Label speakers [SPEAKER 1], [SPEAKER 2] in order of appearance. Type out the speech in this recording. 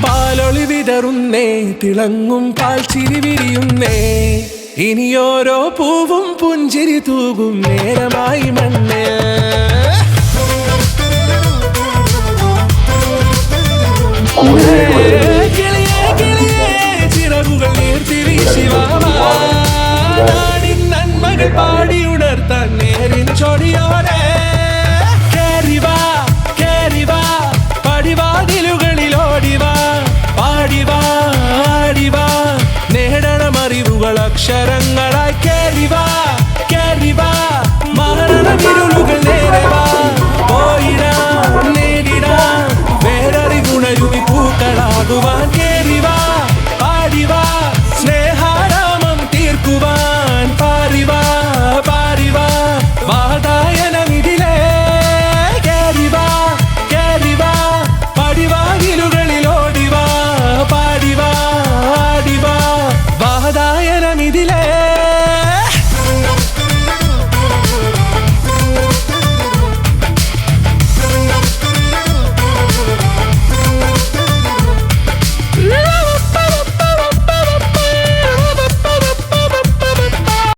[SPEAKER 1] പാലൊളി വിതറുന്നേ, തിളങ്ങും പാൽ ചിരി വിരിയുന്നേ, ഇനിയോരോ പൂവും പുഞ്ചിരി തൂകും നേരമായി മണ്ണ്. ചിറകുകൾ നീർത്തി വീശിവാടിൻ നന്മകൾ പാടി ഉണർത്താൻ നേരിൻ ചൊടിയോരെ.